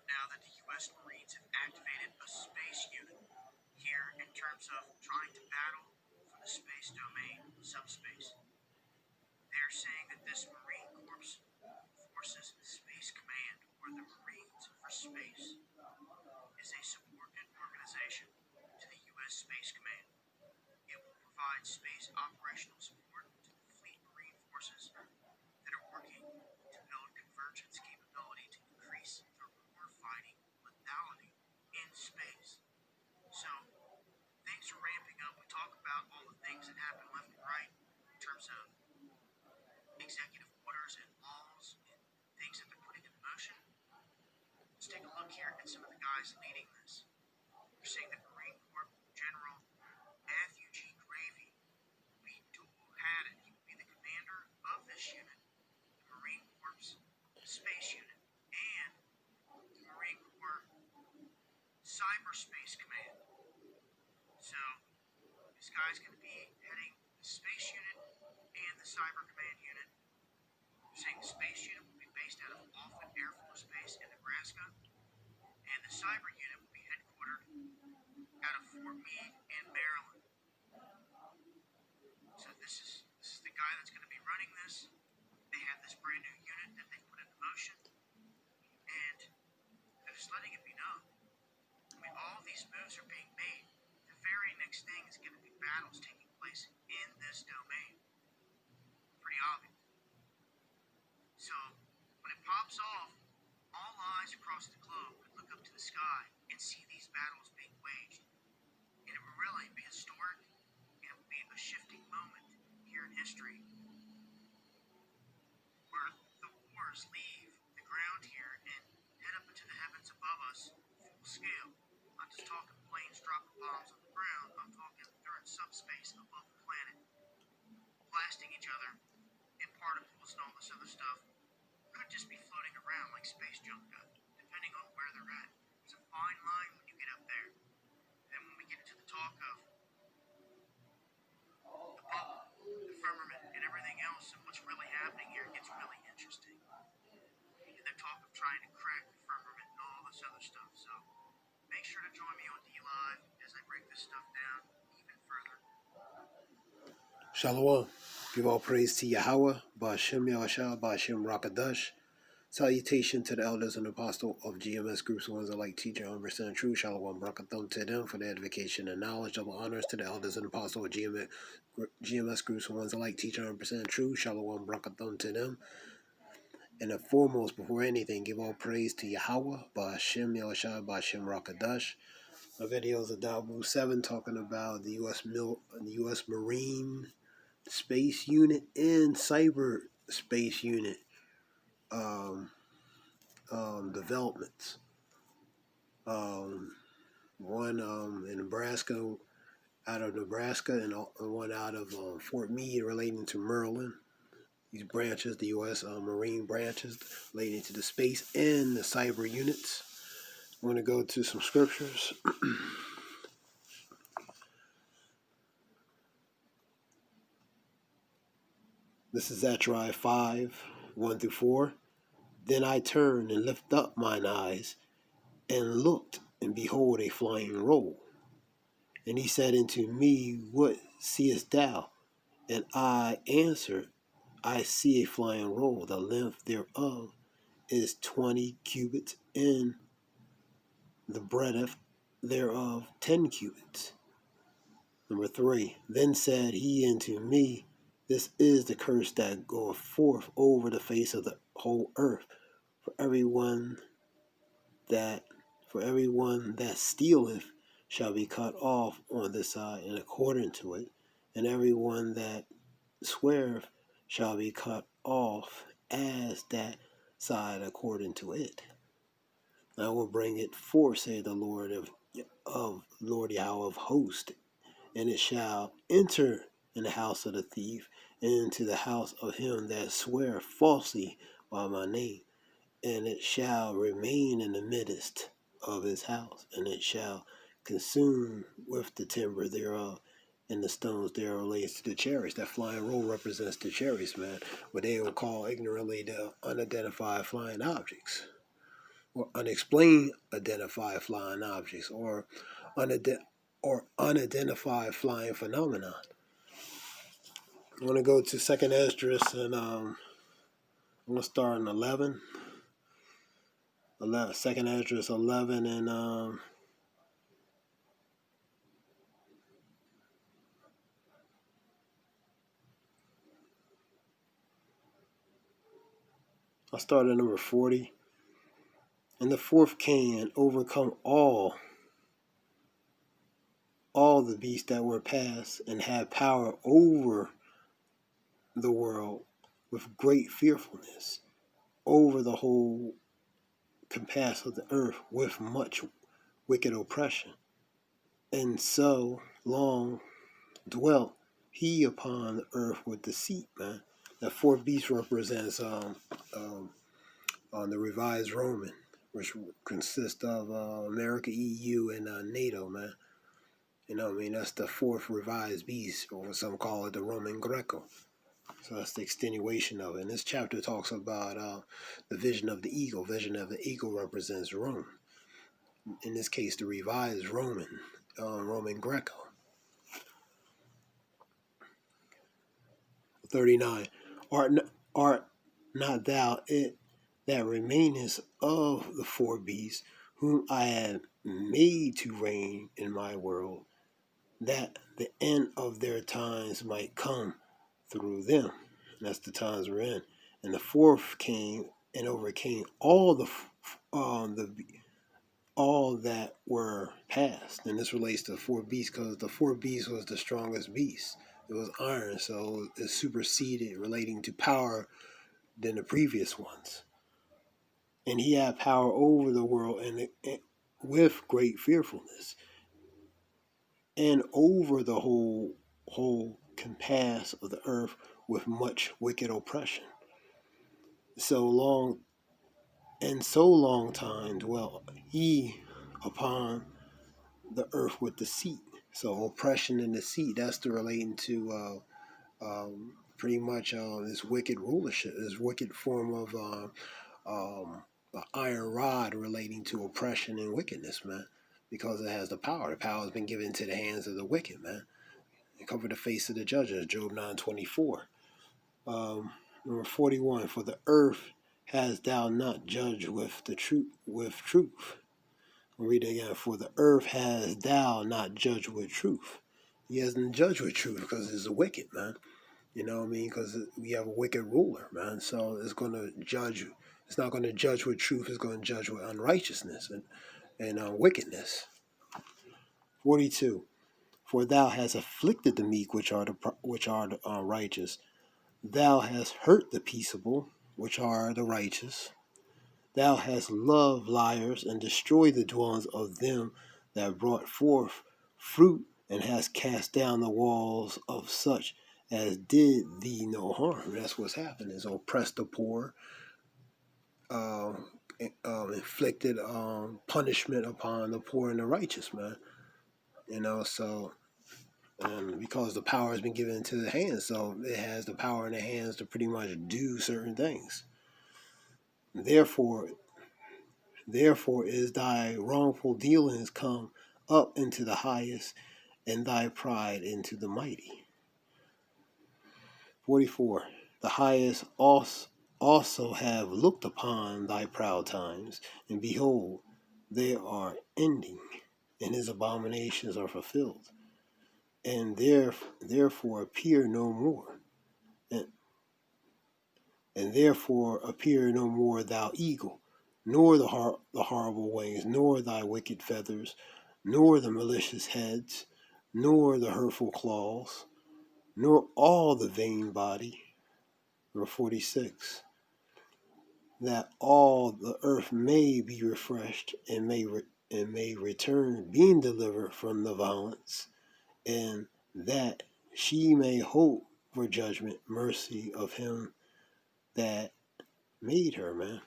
now that the U.S. Marines have activated a space unit here in terms of trying to battle for the space domain, subspace. They're saying that this Marine Corps Forces Space Command, or the Marines for Space, is a subordinate organization to the U.S. Space Command. It will provide space operational support to the fleet Marine forces that are working to build convergence capability to increase their warfighting lethality in space. So, things are ramping up. We talk about all the things that happen left and right in terms of executive orders and laws and things that they're putting in motion. Let's take a look here at some of the guys leading this. We're seeing that Marine Corps General Matthew G. Gravey will be dual-hatted. He will be the commander of this unit, the Marine Corps Space Unit, and the Marine Corps Cyberspace Command. So, this guy's going to be heading the Space Unit and the Cyber Command Unit. We're saying the Space Unit will be based out of Offutt Air Force Base in Nebraska, and the Cyber Unit will be headquartered out of Fort Meade in Maryland. So this is the guy that's going to be running this. They have this brand new unit that they put into motion, and they're just letting it be known. I mean, all of these moves are being made. The very next thing is going to be battles taking place in this domain. Pretty obvious. So, when it pops off, all eyes across the globe could look up to the sky and see these battles being waged. And it will really be historic, and it will be a shifting moment here in history where the wars leave the ground here and head up into the heavens above us full scale. I'm just talking planes dropping bombs on the ground. I'm talking they're in subspace above the planet, blasting each other in particles and all this other stuff. Could just be floating around like space junk does, depending on where they're at. It's a fine line when you get up there. Then when we get into the talk of the bubble, the firmament, and everything else, and what's really happening here, it gets really interesting. And the talk of trying to crack the firmament and all this other stuff. So make sure to join me on D-Live as I break this stuff down even further. Shalom. Give all praise to Yahweh, Ba'ashem Yahshua, Ba'ashem Rakadash. Salutation to the elders and apostle of GMS groups, ones that like teaching 100% true. Shalom Barakathon to them for the edification and knowledge. Double honors to the elders and apostle of GMS groups, ones that like teaching 100% true. Shalom Barakathon to them. And the foremost, before anything, give all praise to Yahweh, Ba'ashem Yahshua, Ba'ashem Rakadash. My videos of Dahboo77 talking about the U.S. Marine Space Unit and Cyber Space Unit developments. One in Nebraska, out of Nebraska, and one out of Fort Meade relating to Maryland. These branches, the U.S. Marine branches relating to the space and the cyber units. I'm going to go to some scriptures. This is Zechariah 5, 1-4. Then I turned and lifted up mine eyes, and looked, and behold, a flying roll. And he said unto me, What seest thou? And I answered, I see a flying roll. The length thereof is 20 cubits, and the breadth thereof 10 cubits. Number 3. Then said he unto me, This is the curse that goeth forth over the face of the whole earth, for everyone that stealeth shall be cut off on this side and according to it, and everyone that sweareth shall be cut off as that side according to it. I will bring it forth, saith the Lord of Lord Yahweh of hosts, and it shall enter in the house of the thief, and into the house of him that sweareth falsely by my name, and it shall remain in the midst of his house, and it shall consume with the timber thereof, and the stones thereof relates to the chariots. That flying roll represents the chariots, man, what they will call ignorantly the unidentified flying objects. or unexplained identified flying objects, or unidentified flying phenomena. I'm going to go to second Esdras, and I'm going to start in 11. Second Esdras 11, and I'll start at number 40. And the fourth came and overcome all the beasts that were past, and had power over the world with great fearfulness, over the whole compass of the earth with much wicked oppression. And so long dwelt he upon the earth with deceit, man. That fourth beast represents the revised Roman, which consists of America, EU, and NATO, man. You know what I mean? That's the fourth revised beast, or some call it the Roman Greco. So that's the extenuation of it. And this chapter talks about the vision of the eagle. Vision of the eagle represents Rome. In this case, the revised Roman Greco. 39. Art not thou it that remainest of the four beasts, whom I have made to reign in my world, that the end of their times might come through them. And that's the times we're in. And the fourth came and overcame all all that were past. And this relates to the four beasts, because the four beasts was the strongest beast. It was iron, so it superseded, relating to power, than the previous ones. And he had power over the world, and with great fearfulness, and over the whole compass of the earth with much wicked oppression. So long time dwelt he upon the earth with deceit. So oppression and deceit, that's the relating to pretty much this wicked rulership, this wicked form of an iron rod, relating to oppression and wickedness, man. Because it has the power. The power has been given into the hands of the wicked, man. And cover the face of the judges, Job 9:24. Number 41. For the earth has thou not judged with truth. I'll read it again. For the earth has thou not judged with truth. He hasn't judged with truth because it's a wicked, man. You know what I mean? Because we have a wicked ruler, man. So it's going to judge. It's not going to judge with truth. It's going to judge with unrighteousness and wickedness. 42. For thou hast afflicted the meek, which are the righteous. Thou hast hurt the peaceable, which are the righteous. Thou hast loved liars, and destroyed the dwellings of them that brought forth fruit, and hast cast down the walls of such as did thee no harm. That's what's happening. Is oppressed the poor, inflicted punishment upon the poor and the righteous, man. You know, so because the power has been given into the hands, so it has the power in the hands to pretty much do certain things. Therefore is thy wrongful dealings come up into the highest, and thy pride into the mighty. 44. The highest also have looked upon thy proud times, and behold, they are ending, and his abominations are fulfilled, and therefore appear no more. And therefore appear no more thou eagle, nor the horrible wings, nor thy wicked feathers, nor the malicious heads, nor the hurtful claws, nor all the vain body. Number 46. That all the earth may be refreshed, and may return, being delivered from the violence, and that she may hope for judgment, mercy of him that made her, man.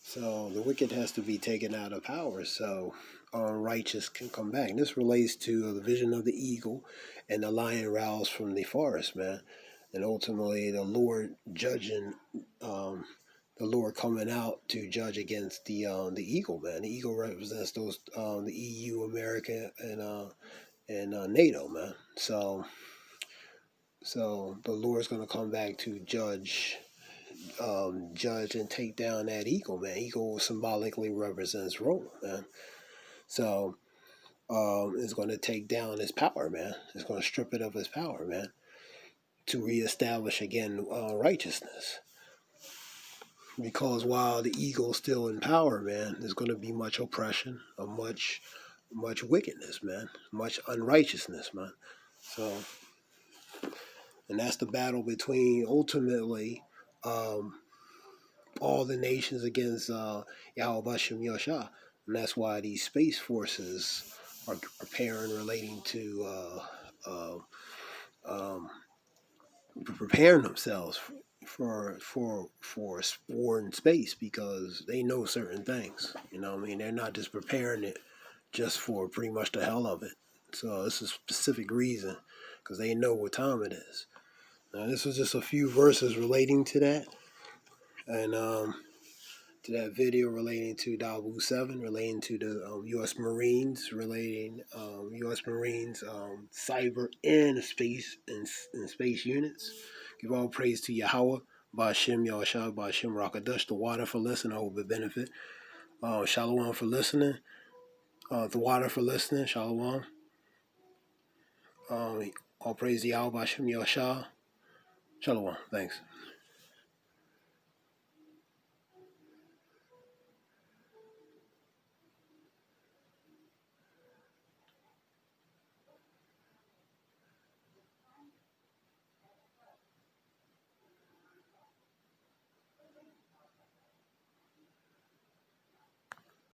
So the wicked has to be taken out of power, so righteous can come back. And this relates to the vision of the eagle and the lion roused from the forest, man. And ultimately the Lord judging the Lord coming out to judge against the eagle, man. The eagle represents those the EU, America, and NATO, man. So the Lord's gonna come back to judge and take down that eagle, man. Eagle symbolically represents Rome, man. So it's going to take down his power, man. It's going to strip it of his power, man, to reestablish again righteousness. Because while the eagle's still in power, man, there's going to be much oppression, much wickedness, man, much unrighteousness, man. So, and that's the battle between ultimately all the nations against Yahweh Bashem Yosha. And that's why these space forces are preparing, relating to preparing themselves for war in space, because they know certain things. You know what I mean? They're not just preparing it just for pretty much the hell of it. So it's a specific reason, because they know what time it is. Now, this was just a few verses relating to that, and to that video relating to Dahboo77, relating to the U.S. Marines, relating U.S. Marines cyber and space units. Give all praise to Yahweh, Ba'ashem Yahushua, Ba'ashem Rakadush, the water for listening. I hope it benefit. Shalom for listening. The water for listening. Shalom. All praise to Yahweh, Ba'ashem Yahushua. Shalom. Thanks.